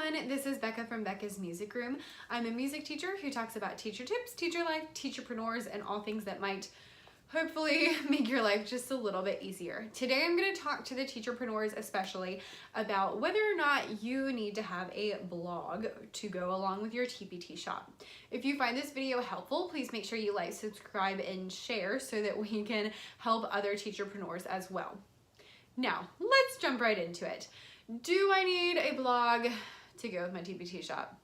everyone, this is Becca from Becca's Music Room. I'm a music teacher who talks about teacher tips, teacher life, teacherpreneurs, and all things that might hopefully make your life just a little bit easier. Today I'm going to talk to the teacherpreneurs especially about whether or not you need to have a blog to go along with your TPT shop. If you find this video helpful, please make sure you like, subscribe, and share so that we can help other teacherpreneurs as well. Now, let's jump right into it. Do I need a blog to go with my TPT shop?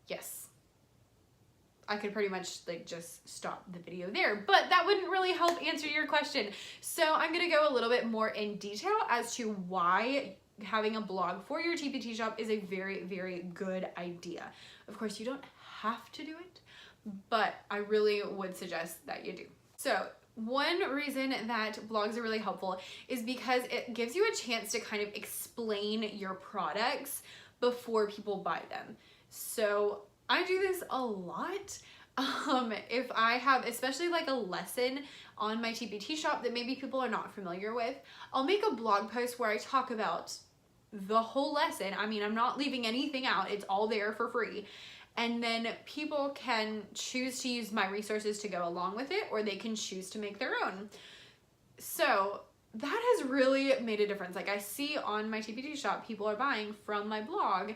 Yes. I could pretty much just stop the video there, but that wouldn't really help answer your question. So I'm gonna go a little bit more in detail as to why having a blog for your TPT shop is a very, very good idea. Of course, you don't have to do it, but I really would suggest that you do. So one reason that blogs are really helpful is because it gives you a chance to kind of explain your products before people buy them. So I do this a lot. If I have, especially like a lesson on my TPT shop that maybe people are not familiar with, I'll make a blog post where I talk about the whole lesson. I mean, I'm not leaving anything out. It's all there for free. And then people can choose to use my resources to go along with it, or they can choose to make their own. So that has really made a difference. Like I see on my TPT shop, people are buying from my blog,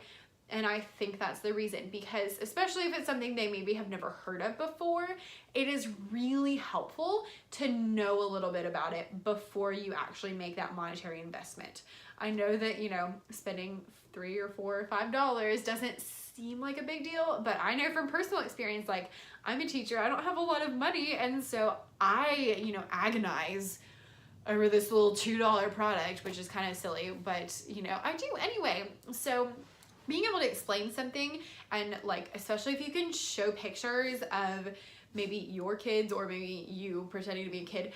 and I think that's the reason, because especially if it's something they maybe have never heard of before, it is really helpful to know a little bit about it before you actually make that monetary investment. I know that, you know, spending $3 or $4 or $5 doesn't seem like a big deal, but I know from personal experience, like I'm a teacher, I don't have a lot of money, and so I, agonize over this little $2 product, which is kind of silly, but I do anyway. So being able to explain something, and like especially if you can show pictures of maybe your kids or maybe you pretending to be a kid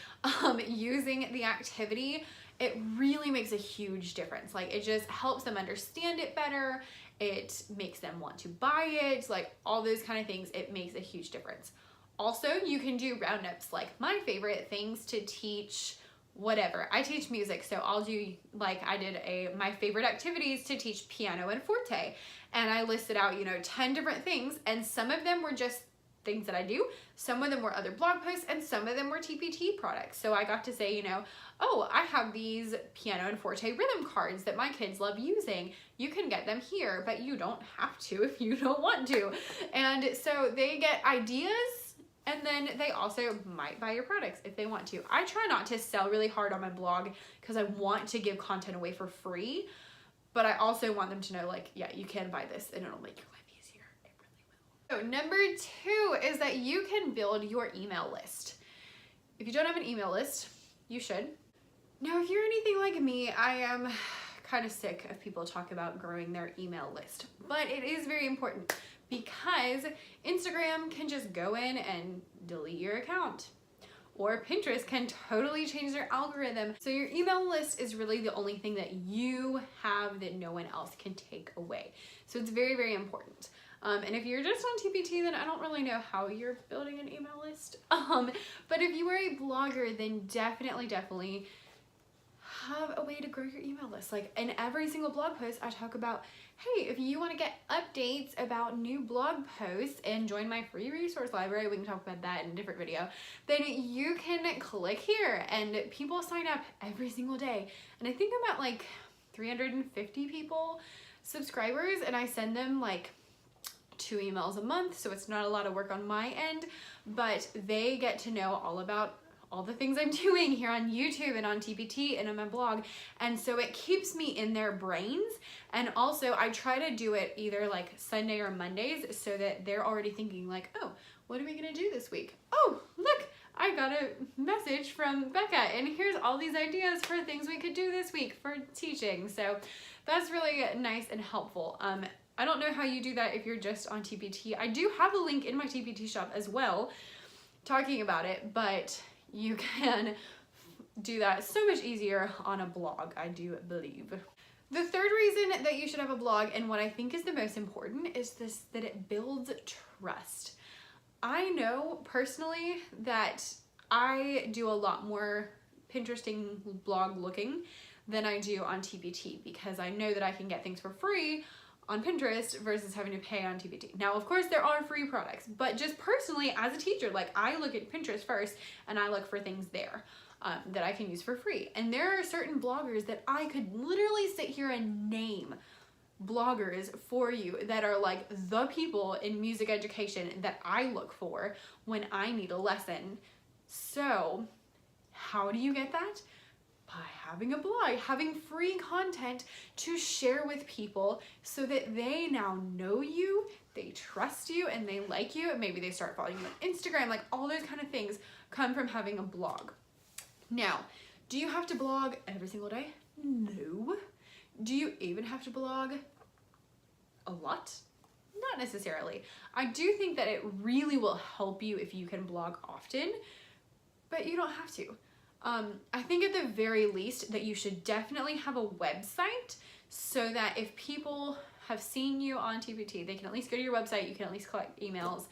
using the activity, it really makes a huge difference. Like it just helps them understand it better. It makes them want to buy it, like all those kind of things. It makes a huge difference. Also, you can do roundups, like my favorite things to teach whatever. I teach music, so I'll do, like I did my favorite activities to teach piano and forte. And I listed out, 10 different things, and some of them were just things that I do. Some of them were other blog posts, and some of them were TPT products. So I got to say, oh, I have these piano and forte rhythm cards that my kids love using. You can get them here, but you don't have to if you don't want to. And so they get ideas, and then they also might buy your products if they want to. I try not to sell really hard on my blog because I want to give content away for free, but I also want them to know, like, yeah, you can buy this and it'll make your life easier. It really will. So number 2 is that you can build your email list. If you don't have an email list, you should. Now, if you're anything like me, I am kind of sick of people talking about growing their email list, but it is very important because Instagram can just go in and delete your account, or Pinterest can totally change their algorithm. So your email list is really the only thing that you have that no one else can take away. So it's very, very important. And if you're just on TPT, then I don't really know how you're building an email list. But if you are a blogger, then definitely have a way to grow your email list. Like in every single blog post, I talk about, hey, if you want to get updates about new blog posts and join my free resource library, we can talk about that in a different video, then you can click here, and people sign up every single day. And I think I'm at like 350 people, subscribers, and I send them like 2 emails a month, so it's not a lot of work on my end, but they get to know all about all the things I'm doing here on YouTube and on TPT and on my blog. And so it keeps me in their brains. And also I try to do it either like Sunday or Mondays so that they're already thinking like, oh, what are we gonna do this week? Oh, look, I got a message from Becca and here's all these ideas for things we could do this week for teaching. So that's really nice and helpful. I don't know how you do that if you're just on TPT. I do have a link in my TPT shop as well talking about it, but you can do that so much easier on a blog, I do believe. The third reason that you should have a blog, and what I think is the most important, is that it builds trust. I know personally that I do a lot more Pinteresting blog looking than I do on TPT because I know that I can get things for free on Pinterest versus having to pay on TPT. Now, of course, there are free products, but just personally as a teacher, like I look at Pinterest first and I look for things there that I can use for free. And there are certain bloggers that I could literally sit here and name bloggers for you that are like the people in music education that I look for when I need a lesson. So how do you get that? By having a blog, having free content to share with people so that they now know you, they trust you, and they like you. Maybe they start following you on Instagram. Like all those kind of things come from having a blog. Now, do you have to blog every single day? No. Do you even have to blog a lot? Not necessarily. I do think that it really will help you if you can blog often, but you don't have to. I think at the very least that you should definitely have a website so that if people have seen you on TPT, they can at least go to your website, you can at least collect emails,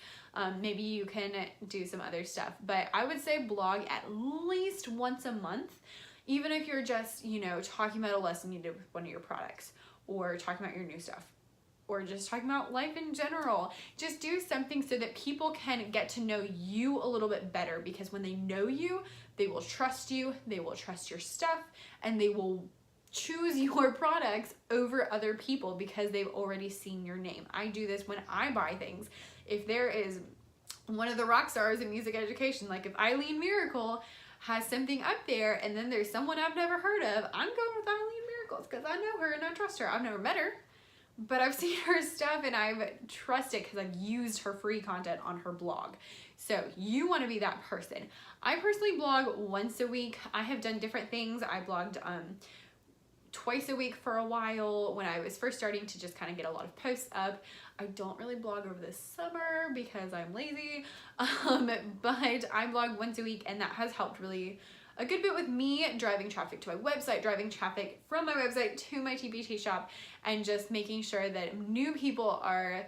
maybe you can do some other stuff. But I would say blog at least once a month, even if you're just, you know, talking about a lesson you did with one of your products, or talking about your new stuff, or just talking about life in general. Just do something so that people can get to know you a little bit better, because when they know you, they will trust you, they will trust your stuff, and they will choose your products over other people because they've already seen your name. I do this when I buy things. If there is one of the rock stars in music education, like if Eileen Miracle has something up there and then there's someone I've never heard of, I'm going with Eileen Miracles because I know her and I trust her. I've never met her, but I've seen her stuff and I've trusted because I've used her free content on her blog. So you want to be that person. I personally blog once a week. I have done different things. I blogged twice a week for a while when I was first starting to just kind of get a lot of posts up. I don't really blog over the summer because I'm lazy, but I blog once a week, and that has helped really a good bit with me driving traffic to my website, driving traffic from my website to my TPT shop, and just making sure that new people are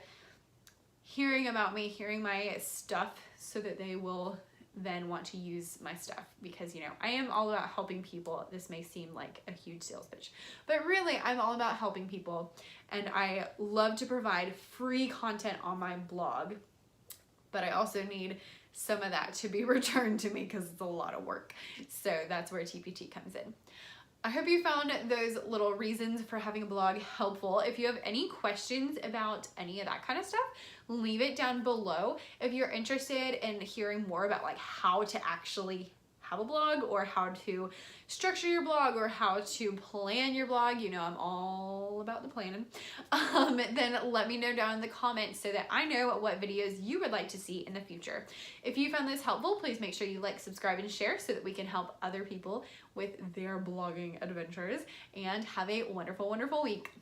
hearing about me, hearing my stuff, so that they will then want to use my stuff, because, you know, I am all about helping people. This may seem like a huge sales pitch, but really I'm all about helping people, and I love to provide free content on my blog, but I also need some of that to be returned to me because it's a lot of work. So that's where TPT comes in. I hope you found those little reasons for having a blog helpful. If you have any questions about any of that kind of stuff, leave it down below. If you're interested in hearing more about like how to actually have a blog, or how to structure your blog, or how to plan your blog, you know I'm all about the planning, then let me know down in the comments so that I know what videos you would like to see in the future. If you found this helpful, please make sure you like, subscribe, and share so that we can help other people with their blogging adventures, and have a wonderful, wonderful week.